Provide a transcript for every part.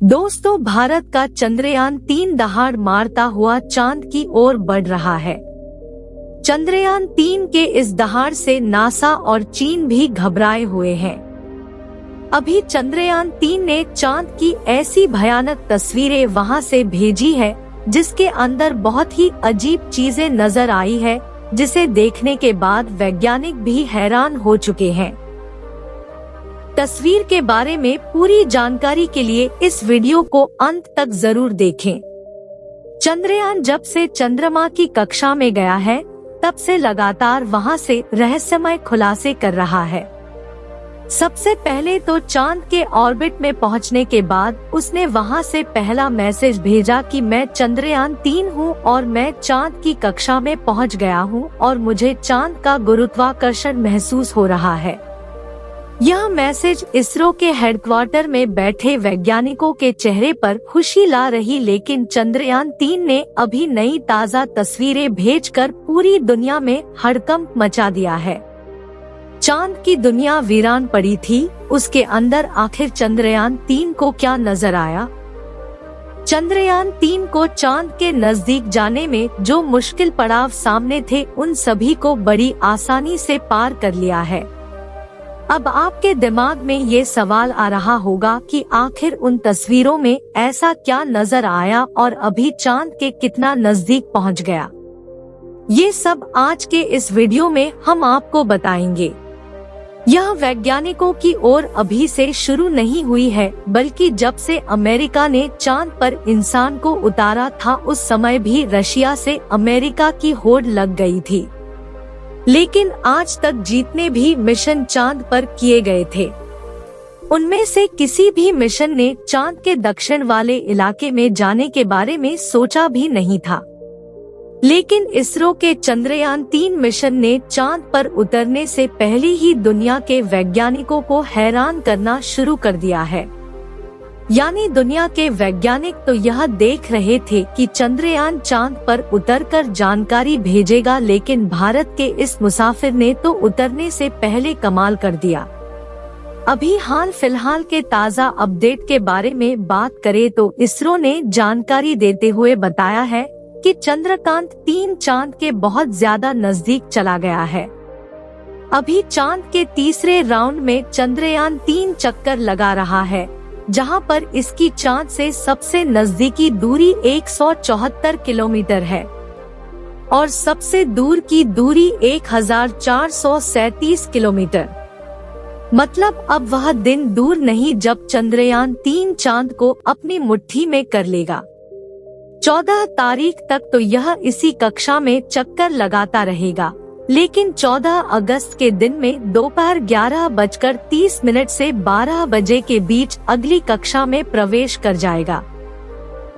दोस्तों, भारत का चंद्रयान-3 दहाड़ मारता हुआ चांद की ओर बढ़ रहा है। चंद्रयान-3 के इस दहाड़ से नासा और चीन भी घबराए हुए हैं। अभी चंद्रयान-3 ने चांद की ऐसी भयानक तस्वीरें वहां से भेजी है जिसके अंदर बहुत ही अजीब चीजें नजर आई है, जिसे देखने के बाद वैज्ञानिक भी हैरान हो चुके हैं। तस्वीर के बारे में पूरी जानकारी के लिए इस वीडियो को अंत तक जरूर देखें। चंद्रयान जब से चंद्रमा की कक्षा में गया है, तब से लगातार वहां से रहस्यमय खुलासे कर रहा है। सबसे पहले तो चांद के ऑर्बिट में पहुंचने के बाद उसने वहां से पहला मैसेज भेजा कि मैं चंद्रयान-3 हूं और मैं चांद की कक्षा में पहुंच गया हूं और मुझे चांद का गुरुत्वाकर्षण महसूस हो रहा है। यह मैसेज इसरो के हेडक्वार्टर में बैठे वैज्ञानिकों के चेहरे पर खुशी ला रही, लेकिन चंद्रयान-3 ने अभी नई ताज़ा तस्वीरें भेजकर पूरी दुनिया में हड़कंप मचा दिया है। चांद की दुनिया वीरान पड़ी थी, उसके अंदर आखिर चंद्रयान-3 को क्या नजर आया? चंद्रयान-3 को चांद के नजदीक जाने में जो मुश्किल पड़ाव सामने थे, उन सभी को बड़ी आसानी से पार कर लिया है। अब आपके दिमाग में ये सवाल आ रहा होगा कि आखिर उन तस्वीरों में ऐसा क्या नजर आया और अभी चांद के कितना नजदीक पहुंच गया? ये सब आज के इस वीडियो में हम आपको बताएंगे। यह वैज्ञानिकों की ओर अभी से शुरू नहीं हुई है, बल्कि जब से अमेरिका ने चांद पर इंसान को उतारा था, उस समय भी रशिया से अमेरिका की होड़ लग गई थी। लेकिन आज तक जितने भी मिशन चांद पर किए गए थे, उनमें से किसी भी मिशन ने चांद के दक्षिण वाले इलाके में जाने के बारे में सोचा भी नहीं था। लेकिन इसरो के चंद्रयान-3 मिशन ने चांद पर उतरने से पहले ही दुनिया के वैज्ञानिकों को हैरान करना शुरू कर दिया है। यानी दुनिया के वैज्ञानिक तो यह देख रहे थे कि चंद्रयान चांद पर उतरकर जानकारी भेजेगा, लेकिन भारत के इस मुसाफिर ने तो उतरने से पहले कमाल कर दिया। अभी हाल फिलहाल के ताज़ा अपडेट के बारे में बात करें तो इसरो ने जानकारी देते हुए बताया है कि चंद्रयान-3 चांद के बहुत ज्यादा नजदीक चला गया है। अभी चांद के तीसरे राउंड में चंद्रयान-3 चक्कर लगा रहा है, जहां पर इसकी चांद से सबसे नजदीकी दूरी 174 किलोमीटर है और सबसे दूर की दूरी 1437 किलोमीटर। मतलब अब वह दिन दूर नहीं जब चंद्रयान-3 चांद को अपनी मुट्ठी में कर लेगा। 14 तारीख तक तो यह इसी कक्षा में चक्कर लगाता रहेगा, लेकिन 14 अगस्त के दिन में दोपहर 11:30 से 12 बजे के बीच अगली कक्षा में प्रवेश कर जाएगा।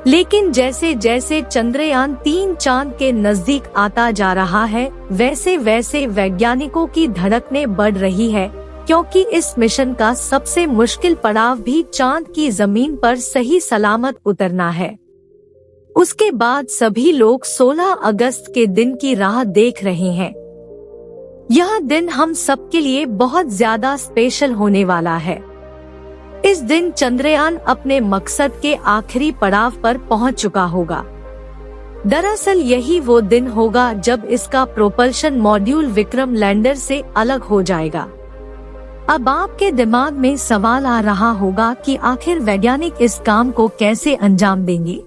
लेकिन जैसे जैसे चंद्रयान-3 चांद के नजदीक आता जा रहा है, वैसे वैसे वैज्ञानिकों की धड़कनें बढ़ रही है, क्योंकि इस मिशन का सबसे मुश्किल पड़ाव भी चांद की जमीन पर सही सलामत उतरना है। उसके बाद सभी लोग 16 अगस्त के दिन की राह देख रहे हैं। यह दिन हम सबके लिए बहुत ज्यादा स्पेशल होने वाला है। इस दिन चंद्रयान अपने मकसद के आखिरी पड़ाव पर पहुंच चुका होगा। दरअसल यही वो दिन होगा जब इसका प्रोपल्शन मॉड्यूल विक्रम लैंडर से अलग हो जाएगा। अब आपके दिमाग में सवाल आ रहा होगा कि आखिर वैज्ञानिक इस काम को कैसे अंजाम देंगे?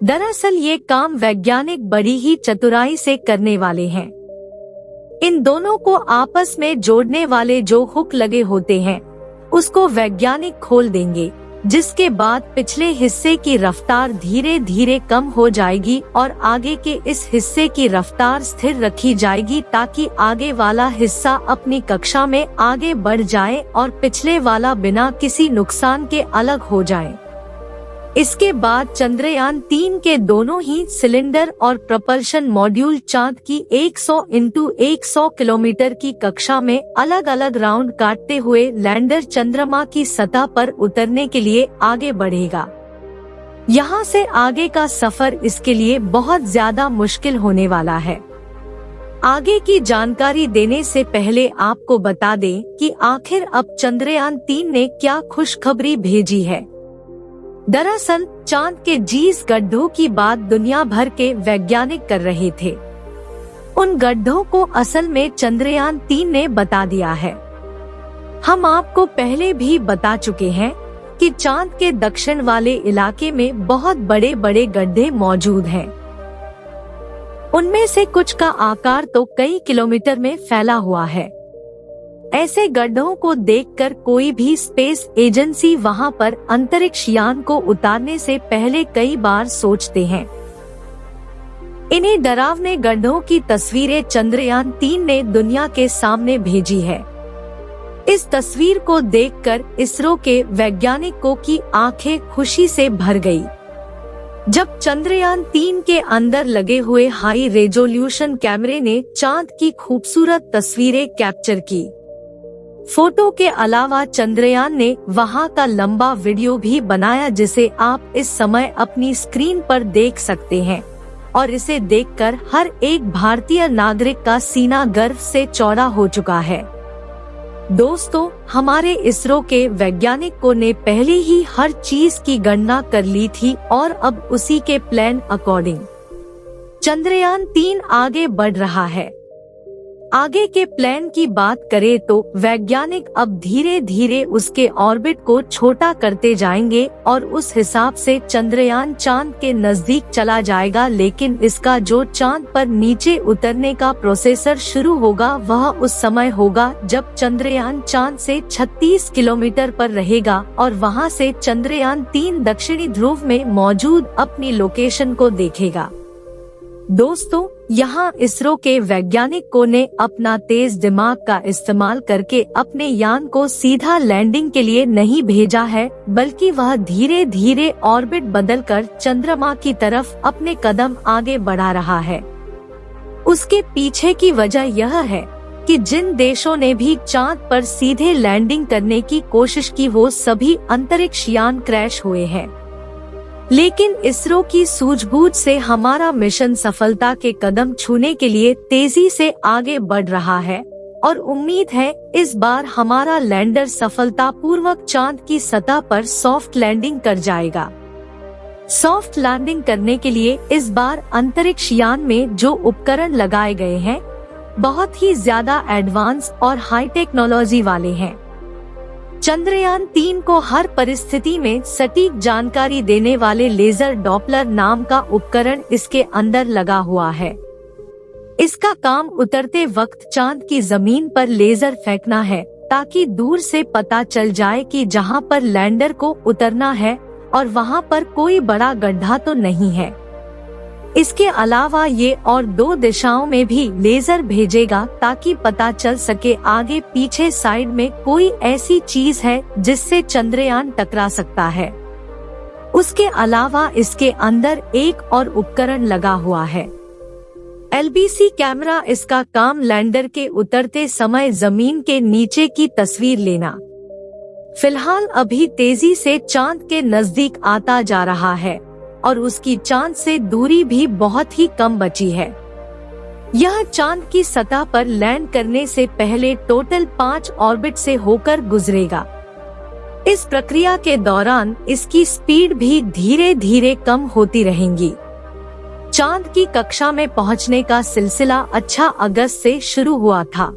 दरअसल ये काम वैज्ञानिक बड़ी ही चतुराई से करने वाले हैं। इन दोनों को आपस में जोड़ने वाले जो हुक लगे होते हैं, उसको वैज्ञानिक खोल देंगे, जिसके बाद पिछले हिस्से की रफ्तार धीरे धीरे कम हो जाएगी और आगे के इस हिस्से की रफ्तार स्थिर रखी जाएगी, ताकि आगे वाला हिस्सा अपनी कक्षा में आगे बढ़ जाए और पिछले वाला बिना किसी नुकसान के अलग हो जाए। इसके बाद चंद्रयान-3 के दोनों ही सिलेंडर और प्रपल्शन मॉड्यूल चांद की 100 × 100 किलोमीटर की कक्षा में अलग अलग राउंड काटते हुए लैंडर चंद्रमा की सतह पर उतरने के लिए आगे बढ़ेगा। यहाँ से आगे का सफर इसके लिए बहुत ज्यादा मुश्किल होने वाला है। आगे की जानकारी देने से पहले आपको बता दें कि आखिर अब चंद्रयान-3 ने क्या खुशखबरी भेजी है। दरअसल चांद के जिस गड्ढों की बात दुनिया भर के वैज्ञानिक कर रहे थे, उन गड्ढों को असल में चंद्रयान 3 ने बता दिया है। हम आपको पहले भी बता चुके हैं कि चांद के दक्षिण वाले इलाके में बहुत बड़े बड़े गड्ढे मौजूद हैं। उनमें से कुछ का आकार तो कई किलोमीटर में फैला हुआ है। ऐसे गड्ढों को देखकर कोई भी स्पेस एजेंसी वहां पर अंतरिक्ष यान को उतारने से पहले कई बार सोचते हैं। इन्हीं डरावने गड्ढों की तस्वीरें चंद्रयान 3 ने दुनिया के सामने भेजी है। इस तस्वीर को देखकर इसरो के वैज्ञानिकों की आंखें खुशी से भर गई। जब चंद्रयान 3 के अंदर लगे हुए हाई रेजोल्यूशन कैमरे ने चांद की खूबसूरत तस्वीरें कैप्चर की। फोटो के अलावा चंद्रयान ने वहां का लंबा वीडियो भी बनाया, जिसे आप इस समय अपनी स्क्रीन पर देख सकते हैं, और इसे देखकर हर एक भारतीय नागरिक का सीना गर्व से चौड़ा हो चुका है। दोस्तों, हमारे इसरो के वैज्ञानिकों ने पहले ही हर चीज की गणना कर ली थी और अब उसी के प्लान अकॉर्डिंग चंद्रयान 3 आगे बढ़ रहा है। आगे के प्लान की बात करें तो वैज्ञानिक अब धीरे धीरे उसके ऑर्बिट को छोटा करते जाएंगे और उस हिसाब से चंद्रयान चांद के नजदीक चला जाएगा। लेकिन इसका जो चांद पर नीचे उतरने का प्रोसेसर शुरू होगा वह उस समय होगा जब चंद्रयान चांद से 36 किलोमीटर पर रहेगा और वहां से चंद्रयान 3 दक्षिणी ध्रुव में मौजूद अपनी लोकेशन को देखेगा। दोस्तों, यहाँ इसरो के वैज्ञानिकों ने अपना तेज दिमाग का इस्तेमाल करके अपने यान को सीधा लैंडिंग के लिए नहीं भेजा है, बल्कि वह धीरे धीरे ऑर्बिट बदलकर चंद्रमा की तरफ अपने कदम आगे बढ़ा रहा है। उसके पीछे की वजह यह है कि जिन देशों ने भी चांद पर सीधे लैंडिंग करने की कोशिश की वो सभी अंतरिक्ष यान क्रैश हुए हैं। लेकिन इसरो की सूझबूझ से हमारा मिशन सफलता के कदम छूने के लिए तेजी से आगे बढ़ रहा है और उम्मीद है इस बार हमारा लैंडर सफलतापूर्वक चांद की सतह पर सॉफ्ट लैंडिंग कर जाएगा। सॉफ्ट लैंडिंग करने के लिए इस बार अंतरिक्ष यान में जो उपकरण लगाए गए हैं बहुत ही ज्यादा एडवांस और हाई टेक्नोलॉजी वाले हैं। चंद्रयान 3 को हर परिस्थिति में सटीक जानकारी देने वाले लेजर डॉपलर नाम का उपकरण इसके अंदर लगा हुआ है। इसका काम उतरते वक्त चांद की जमीन पर लेजर फेंकना है ताकि दूर से पता चल जाए कि जहां पर लैंडर को उतरना है और वहां पर कोई बड़ा गड्ढा तो नहीं है। इसके अलावा ये और 2 दिशाओं में भी लेजर भेजेगा ताकि पता चल सके आगे पीछे साइड में कोई ऐसी चीज है जिससे चंद्रयान टकरा सकता है। उसके अलावा इसके अंदर एक और उपकरण लगा हुआ है, LBC कैमरा। इसका काम लैंडर के उतरते समय जमीन के नीचे की तस्वीर लेना। फिलहाल अभी तेजी से चांद के नजदीक आता जा रहा है और उसकी चांद से दूरी भी बहुत ही कम बची है। यह चांद की सतह पर लैंड करने से पहले टोटल 5 ऑर्बिट से होकर गुजरेगा। इस प्रक्रिया के दौरान इसकी स्पीड भी धीरे धीरे कम होती रहेगी। चांद की कक्षा में पहुंचने का सिलसिला 8 अगस्त से शुरू हुआ था।